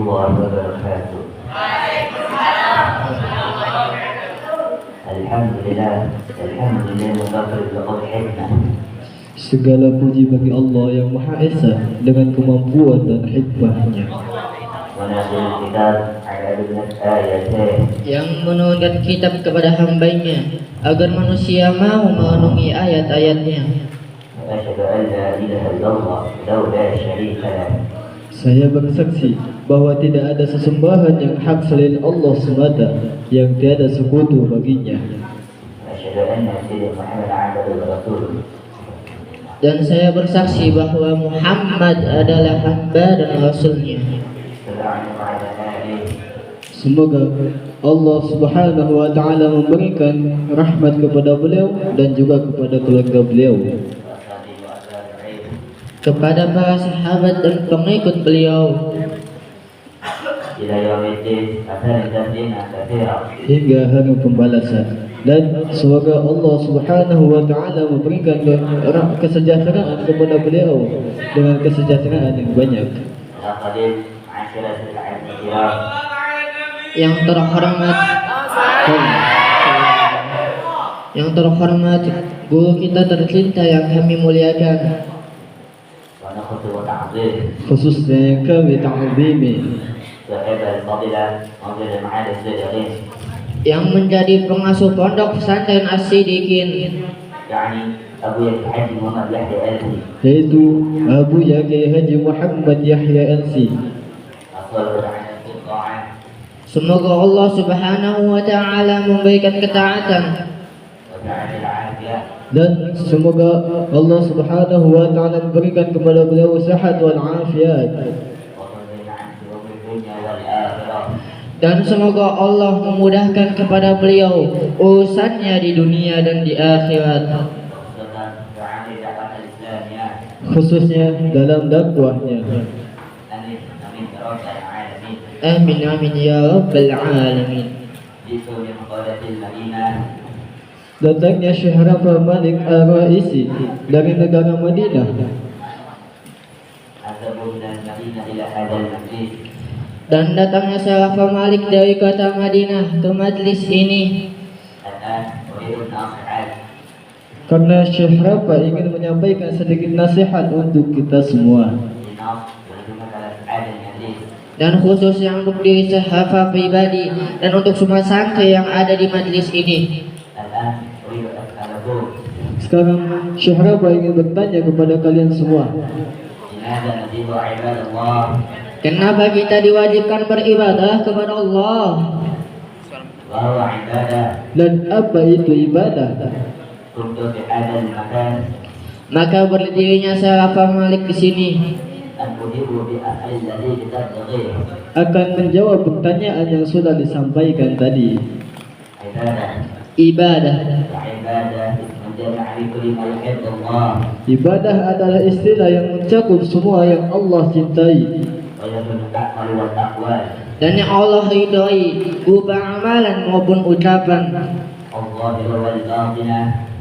warahmatullahi wabarakatuh. Alhamdulillah, laqad hikmah. Segala puji bagi Allah yang Maha Esa dengan kemampuan dan hikmahnya, yang menurunkan kitab kepada hambanya agar manusia mau memenuhi ayat-ayatnya. Saya bersaksi bahwa tidak ada sesembahan yang hak selain Allah semata, yang tiada sekutu baginya. Dan saya bersaksi bahwa Muhammad adalah hamba dan rasulnya. Semoga Allah Subhanahu wa taala memberikan rahmat kepada beliau dan juga kepada keluarga beliau, kepada para sahabat dan pengikut beliau hingga hari pembalasan. Dan semoga Allah Subhanahu wa taala memberikan kesejahteraan kepada beliau dengan kesejahteraan yang banyak. Yang terhormat guru kita tercinta yang kami muliakan, khususnya yang kami ta'zimi, yang menjadi pengasuh pondok pesantren As-Siddiqin, yaitu Abu Kiai Haji Muhammad Yahya LC. Semoga Allah Subhanahu wa taala memberikan ketaatan dan semoga Allah Subhanahu wa taala memberikan kepada beliau sehat wal afiat, dan semoga Allah memudahkan kepada beliau urusannya di dunia dan di akhirat, khususnya dalam dakwahnya. Amin amin ya rabbal alamin. Datangnya Syekh Rafa Malik Ar-Raisi dari negara Madinah, dan datangnya Syekh Rafa Malik dari kota Madinah ke majlis ini karena Syekh Rafa ingin menyampaikan sedikit nasihat untuk kita semua, dan khususnya untuk diri Syekh Rafa pribadi dan untuk semua santri yang ada di majlis ini. Sekarang Syekh Rafa ingin bertanya kepada kalian semua, kenapa kita diwajibkan beribadah kepada Allah? dan apa itu ibadah? Maka berdirinya Syekh Rafa Malik di sini akan menjawab pertanyaan yang sudah disampaikan tadi. Ibadah adalah istilah yang mencakup semua yang Allah cintai dan yang Allah ridhoi, berupa amalan maupun ucapan,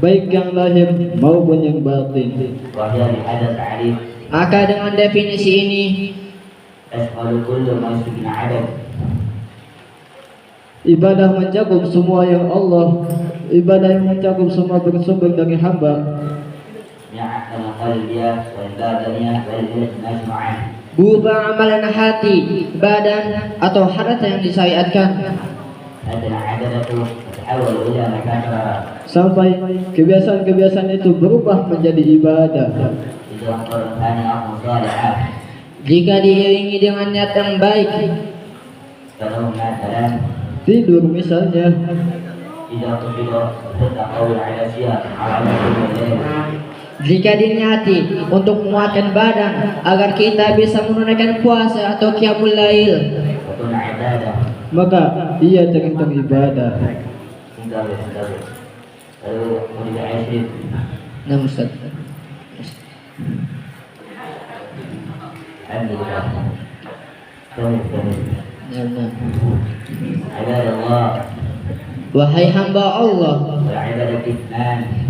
baik yang lahir maupun yang batin. Maka dengan definisi ini ibadah mencakup semua yang Allah, ibadah yang mencakup semua bersumber dari hamba, berupa amalan hati, badan atau harta yang disyariatkan, sampai kebiasaan-kebiasaan itu berubah menjadi ibadah jika diiringi dengan niat yang baik. Tidur misalnya, jika diniati untuk menguatkan badan agar kita bisa menunaikan puasa atau qiyamul lail, maka ia terhitung ibadah. nah Ustaz, nah. Wahai hamba Allah,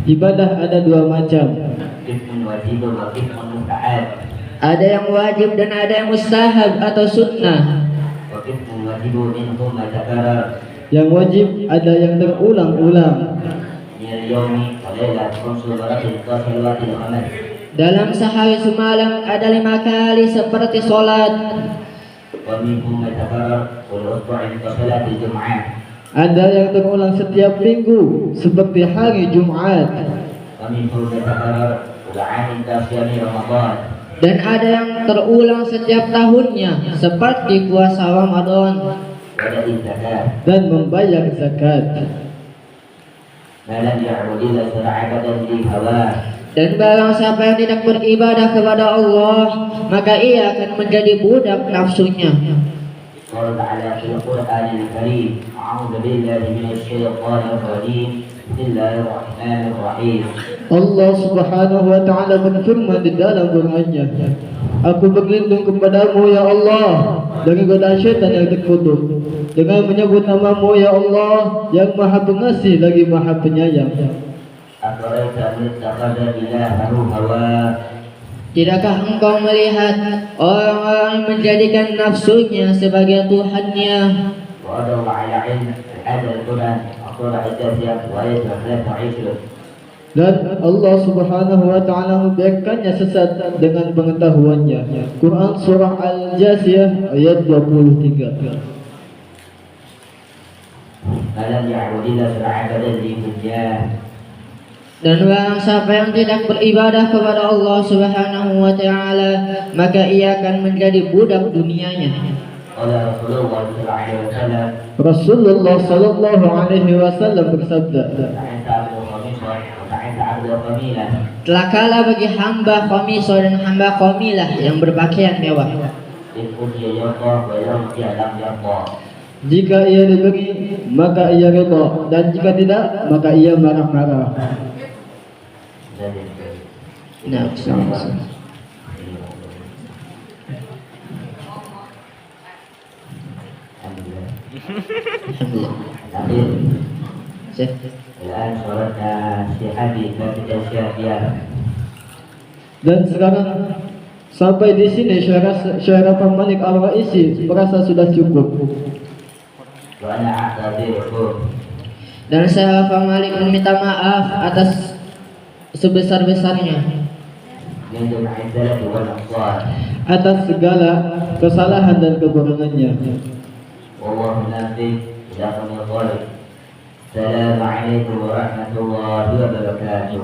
ibadah ada dua macam, ada yang wajib dan ada yang mustahab atau sunnah. والواجب منه ما تكرر Yang wajib ada yang terulang-ulang. من اليوم وليلة 5 مرات كصلوات الخمس Dalam sehari semalam ada 5 kali seperti solat. ومنه ما تكرر والأسبوع كصلاة الجمعة Ada yang terulang setiap minggu seperti hari Jumat. ومنه ما تكرر وعام كصيام رمضان Dan ada yang terulang setiap tahunnya seperti puasa Ramadan وأداء الزكاة dan membayar zakat. ما لم يعبد إلا شرع بدل هواه Dan barang siapa yang tidak beribadah kepada Allah, maka ia akan menjadi budak nafsunya. قال تعالى في القرآن الكريم أعوذ بالله من الشيطان الرجيم بسم الله الرحمن الرحيم Allah Subhanahu wa taala berfirman di dalam Qur'an-Nya, Aku berlindung kepadamu ya Allah dari godaan syaitan yang terkutuk dengan menyebut namamu ya Allah yang Maha Pengasih lagi Maha Penyayang. أفرأيت من اتخذ إلهه هواه Tidakkah engkau melihat orang-orang yang menjadikan nafsunya sebagai Tuhannya وأدعو على علم هذا القرآن أقول عدتها وآية 23 Dan Allah Subhanahu wa taala membiarkannya sesat dengan pengetahuannya. Quran surah Al-Jasiyah ayat 23. ألم يعبد إلا شرع بدل دنياه Dan barang siapa yang tidak beribadah kepada Allah Subhanahu wa taala, maka ia akan menjadi budak dunianya. قال رسول الله صلى الله عليه وسلم Rasulullah sallallahu alaihi wasallam bersabda, تعيس عبد الخميصة وتعيس عبد القميلة Celakalah bagi hamba khamisah dan hamba qamilah yang berpakaian mewah. إذ أوتي يرضى وإذا أوتي لم يرضى jika ia diberi maka ia redha dan jika tidak maka ia marah-marah. Nah, Alhamdulillah. الأخير Syekh. الآن شرطنا في هذه الأشياء Dan sekarang sampai di sini Syekh Rafah Malik Al-Raisi merasa sudah cukup. وأنا أعتذركم Dan saya Rafah Malik meminta maaf atas sebesar-besarnya من جمع الزلل والأقصار atas segala kesalahan dan kekurangannya. والله نافذ إلى قوم الظالم السلام عليكم ورحمة الله وبركاته